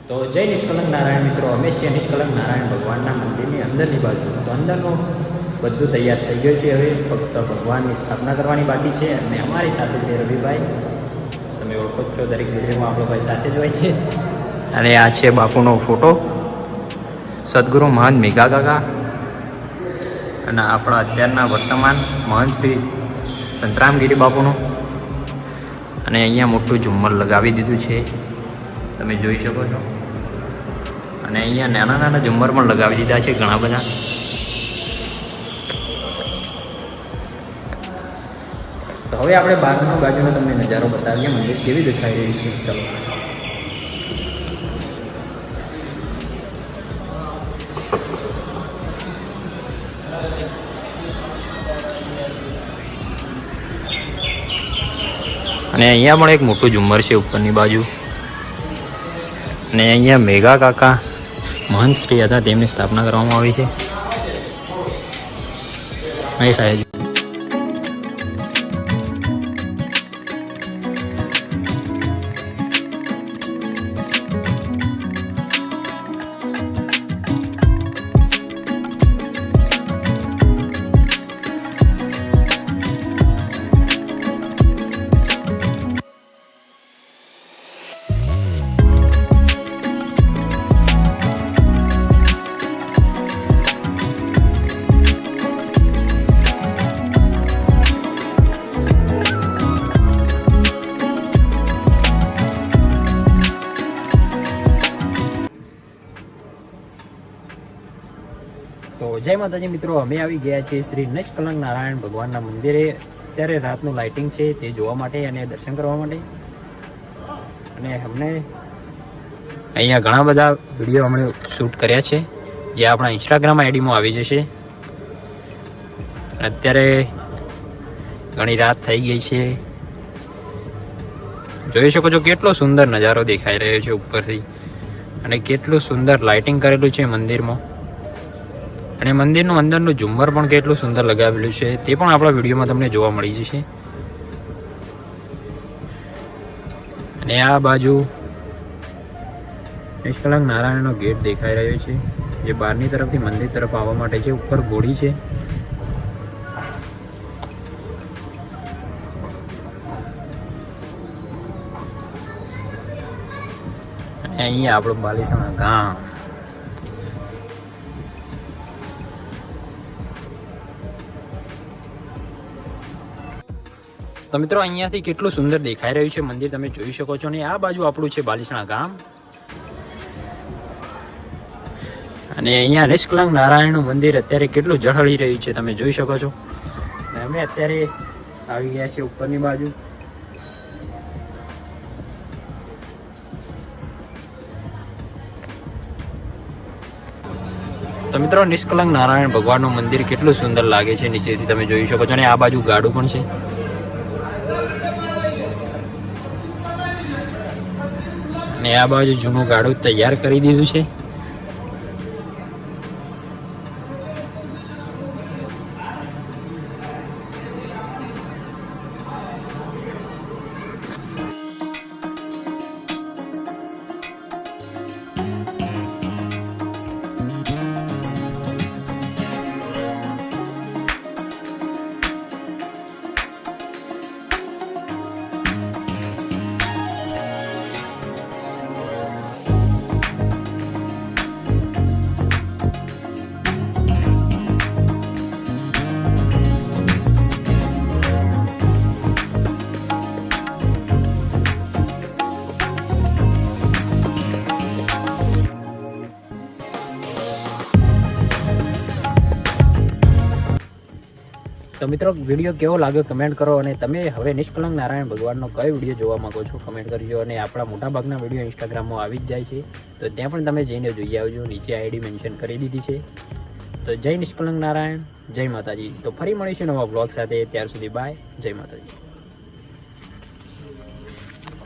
તો જય નિષ્કલંક નારાયણ મિત્રો, અમે છીએ નિષ્કલંક નારાયણ ભગવાનના મંદિરની અંદરની બાજુ. તો અંદરનું બધું તૈયાર થઈ ગયું છે. હવે ફક્ત ભગવાનની સ્થાપના કરવાની બાકી છે. અને અમારી સાથે છે રવિભાઈ, તમે ઓળખો છો, દરેક વિડીયોમાં આપણો ભાઈ સાથે જ હોય છે. અને આ છે બાપુનો ફોટો, સદગુરુ મહંત મેઘા કાકા અને આપણા અત્યારના વર્તમાન મહંત શ્રી સંતરામગીરી બાપુનું. અને અહીંયા મોટું ઝુમ્મર લગાવી દીધું છે, તમે જોઈ શકો છો. અને અહીંયા નાના નાના ઝુમ્મર પણ લગાવી દીધા છે ઘણા બધા. તો હવે આપણે બહારનો બાજુનો તમને નજારો બતાવીએ, મંદિર કેવી દેખાઈ રહ્યું છે. ચલો. અને અહીંયા પણ એક મોટું ઝુમ્મર છે ઉપરની બાજુ. અને અહીંયા મેઘા કાકા મહંત શ્રી હતા, તેમની સ્થાપના કરવામાં આવી છે. અહીં સાહેબ તો જય માતાજી મિત્રો, અમે આવી ગયા છીએ શ્રી નિષ્કલંક નારાયણ ભગવાનના મંદિરે. અત્યારે રાતનું લાઇટિંગ છે તે જોવા માટે અને દર્શન કરવા માટે. અને અમને અહીંયા ઘણા બધા વિડીયો અમે શૂટ કર્યા છે, જે આપણા ઇન્સ્ટાગ્રામ આઈડીમાં આવી જશે. અત્યારે ઘણી રાત થઈ ગઈ છે, જોઈ શકો છો કેટલો સુંદર નજારો દેખાઈ રહ્યો છે ઉપરથી. અને કેટલું સુંદર લાઇટિંગ કરેલું છે મંદિરમાં. અને મંદિરનું અંદરનું ઝુમ્મર પણ કેટલું સુંદર લગાવેલું છે, તે પણ આપણા વિડીયોમાં તમને જોવા મળી જશે. અને આ બાજુ નિષ્કલંક નારાયણનો ગેટ દેખાઈ રહ્યો છે, જે બહારની તરફથી મંદિર તરફ આવવા માટે છે. ઉપર ઘોડી છે. અને અહીંયા આપણું બાલીસણા ગામ. તો મિત્રો અહીંયાથી કેટલું સુંદર દેખાઈ રહ્યું છે મંદિર, તમે જોઈ શકો છો. અને આ બાજુ આપણું છે બાલીસણા ગામ. અને અહીંયા નિષ્કલંક નારાયણનું મંદિર અત્યારે કેટલું ઝળહળી રહ્યું છે, તમે જોઈ શકો છો. અને અમે અત્યારે આવી ગયા છીએ ઉપરની બાજુ. તો મિત્રો નિષ્કલંક નારાયણ ભગવાનનું મંદિર કેટલું સુંદર લાગે છે નીચેથી, તમે જોઈ શકો છો. અને આ બાજુ ગાડું પણ છે. અને આ બાજુ જૂનું ગાડું તૈયાર કરી દીધું છે. તો મિત્રો વિડીયો કેવો લાગ્યો કમેન્ટ કરો. અને તમે હવે નિષ્કલંક નારાયણ ભગવાનનો કયો વિડીયો જોવા માંગો છો કમેન્ટ કરજો. અને આપણા મોટાભાગના વિડીયો ઇન્સ્ટાગ્રામમાં આવી જ જાય છે, તો ત્યાં પણ તમે જઈને જોઈ આવજો. નીચે આઈડી મેન્શન કરી દીધી છે. તો જય નિષ્કલંક નારાયણ, જય માતાજી. તો ફરી મળીશું નવા બ્લોગ સાથે. ત્યાર સુધી બાય, જય માતાજી.